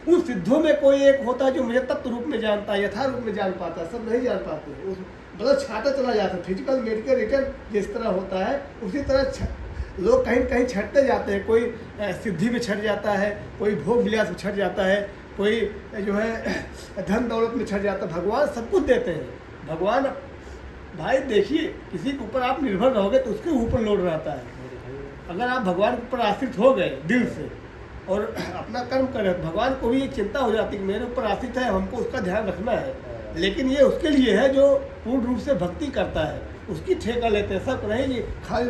उन सिद्धों में कोई एक होता है जो मुझे तत्व रूप में जानता है, यथा रूप में जान पाता है, सब नहीं जान पाते। उस मतलब छाटा चला जाता है। फिजिकल मेडिकल रिटर्न जिस तरह होता है उसी तरह लोग कहीं कहीं छटते जाते हैं। कोई सिद्धि में छट जाता है, कोई भोग विलास में छट जाता है, कोई जो है धन दौलत में छट जाता है। भगवान सब कुछ देते हैं। भगवान भाई देखिए, किसी के ऊपर आप निर्भर रहोगे तो उसके ऊपर लोड रहता है। अगर आप भगवान के ऊपर आश्रित हो गए दिल से और अपना कर्म करें, भगवान को भी एक चिंता हो जाती है कि मेरे ऊपर आश्रित है, हमको उसका ध्यान रखना है। लेकिन ये उसके लिए है जो पूर्ण रूप से भक्ति करता है, उसकी ठेका लेते हैं। सब नहीं कि खाली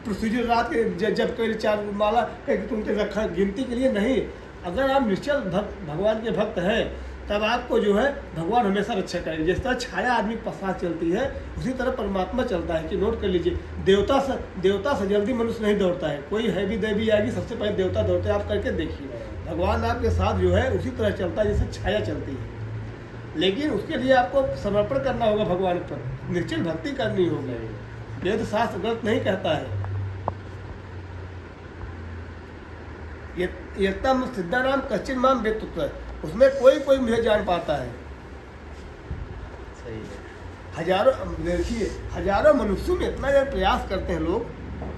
प्रोसीजर रात के जब कोई 4 माला तुमके रखा गिनती के लिए नहीं। अगर आप निश्चल भगवान के भक्त हैं तब आपको जो है भगवान हमेशा रक्षा करेंगे। जिस तरह छाया आदमी के साथ चलती है उसी तरह परमात्मा चलता है। कि नोट कर लीजिए, देवता से जल्दी मनुष्य नहीं दौड़ता है। कोई हैवी देवी आएगी सबसे पहले देवता दौड़ते हैं। आप करके देखिए, भगवान आपके साथ जो है उसी तरह चलता है जैसे छाया चलती है। लेकिन उसके लिए आपको समर्पण करना होगा भगवान पर, निश्चल भक्ति करनी होगी। वेद शास्त्र गलत नहीं कहता है। एकदम सिद्धानाम कच्चिन माम वेत्तुत्व, उसमें कोई मुझे जान पाता है। सही है। हजारों देखिए, हजारों मनुष्यों में इतना यार प्रयास करते हैं लोग,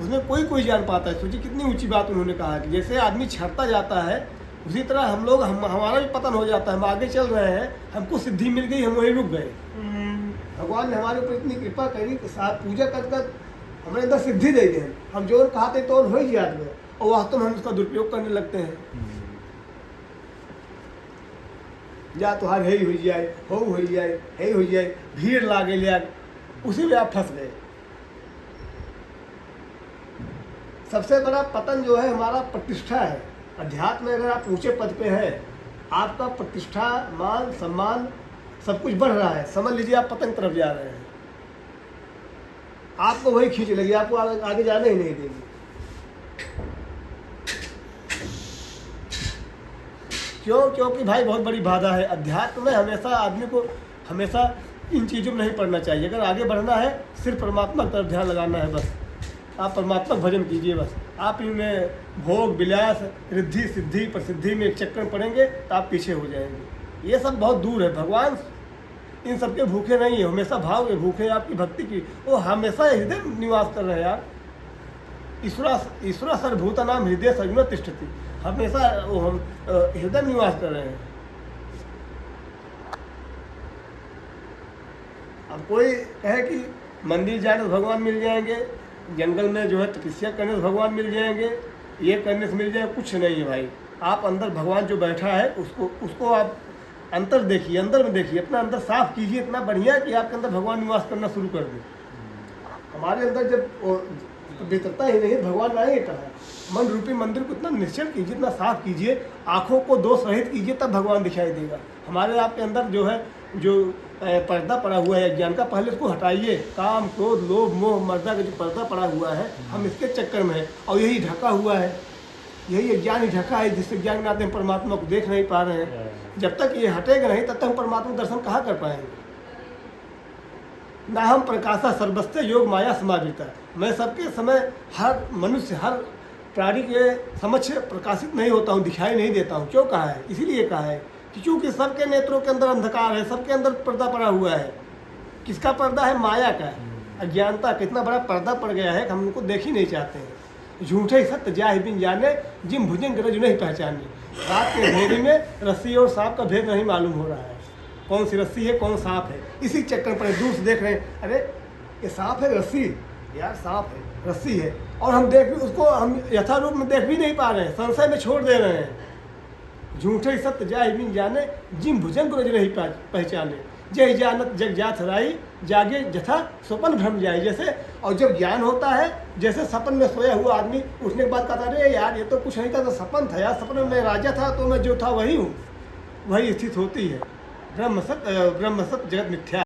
उसमें कोई जान पाता है। सोचिए कितनी ऊंची बात उन्होंने कहा कि जैसे आदमी छटता जाता है उसी तरह हम लोग हमारा भी पतन हो जाता है। हम आगे चल रहे हैं, हमको सिद्धि मिल गई, हम वहीं रुक गए। भगवान ने हमारे ऊपर इतनी कृपा करी कि साथ पूजा कर हमारे अंदर सिद्धि दे गए। हम जो कहा थे तो हो ही जाते हैं और वास्तव में हम उसका दुरुपयोग करने लगते हैं। या तो हर है हो जाए, हो जाए, है हो जाए, भीड़ लागे लिया, उसी में आप फंस गए। सबसे बड़ा पतन जो है हमारा प्रतिष्ठा है। अध्यात्म में अगर आप ऊंचे पद पे हैं, आपका प्रतिष्ठा, मान, सम्मान सब कुछ बढ़ रहा है, समझ लीजिए आप पतन तरफ जा रहे हैं। आपको वही खींच लगी, आपको आगे जाने ही नहीं देगी। क्योंकि भाई बहुत बड़ी बाधा है। अध्यात्म में हमेशा आदमी को हमेशा इन चीज़ों में नहीं पड़ना चाहिए। अगर आगे बढ़ना है सिर्फ परमात्मा की तरफ ध्यान लगाना है। बस आप परमात्मा भजन कीजिए। बस आप इनमें भोग विलास रिद्धि सिद्धि प्रसिद्धि में एक चक्कर पड़ेंगे तो आप पीछे हो जाएंगे। ये सब बहुत दूर है। भगवान इन सब के भूखे नहीं है, हमेशा भाव के भूखे। आपकी भक्ति की वो हमेशा हृदय निवास कर रहे हैं यार। ईश्वर सर्वभूता नाम हृदय सजन तिष्ठति, हमेशा वो हम हृदय निवास कर रहे हैं। अब कोई कहे कि मंदिर जाने से भगवान मिल जाएंगे, जंगल में जो है तपस्या करने से भगवान मिल जाएंगे, ये करने से मिल जाएगा, कुछ नहीं है भाई। आप अंदर भगवान जो बैठा है उसको आप अंतर देखिए, अंदर में देखिए, अपना अंदर साफ कीजिए इतना बढ़िया कि आपके अंदर भगवान निवास करना शुरू कर दे। हमारे अंदर जब पवित्रता ही नहीं, भगवान आएंगे कहाँ? मन रूपी मंदिर को इतना निश्चल कीजिए, इतना साफ कीजिए, आँखों को दोष रहित कीजिए, तब भगवान दिखाई देगा। हमारे आपके अंदर जो है जो पर्दा पड़ा हुआ है ज्ञान का, पहले उसको हटाइए। काम क्रोध लोभ मोह मर्दा का जो पर्दा पड़ा हुआ है, हम इसके चक्कर में है और यही ढका हुआ है। यही ज्ञान ही ढका है जिससे ज्ञान में आते हम परमात्मा को देख नहीं पा रहे हैं। जब तक ये हटेगा नहीं तब तक हम परमात्मा दर्शन कहाँ कर पाएंगे। ना हम प्रकाशा सर्वस्व योग माया समाविता, मैं सबके समय हर मनुष्य हर प्राणी के समक्ष प्रकाशित नहीं होता हूँ, दिखाई नहीं देता हूँ। क्यों कहा है? इसीलिए कहा है कि चूँकि सबके नेत्रों के अंदर अंधकार है, सबके अंदर पर्दा पड़ा हुआ है। किसका पर्दा है? माया का, अज्ञानता। कितना बड़ा पर्दा पड़ गया है कि हम उनको देख ही नहीं चाहते हैं। झूठे सत्य जाहि बिन जाने, जिम भुजन गरज नहीं पहचाने। रात के अंधेरे में रस्सी और सांप का भेद नहीं मालूम हो रहा है, कौन सी रस्सी है कौन सांप है। इसी चक्कर पर दूर से देख रहे हैं, अरे ये सांप है रस्सी, यार सांप है रस्सी है, और हम उसको हम यथारूप में देख भी नहीं पा रहे हैं, संशय में छोड़ दे रहे हैं। झूठे सत्य जाहि बिन जाने, जिम भुजन गरज नहीं पहचाने। जय जानत जग जात राई, जागे जथा स्वपन भ्रम जाए। जैसे, और जब ज्ञान होता है, जैसे सपन में सोया हुआ आदमी उठने के बाद कहता है अरे यार ये तो कुछ नहीं था, तो सपन था यार, सपन में मैं राजा था, तो मैं जो था वही हूँ, वही स्थित होती है। ब्रह्म सत्य जगत मिथ्या।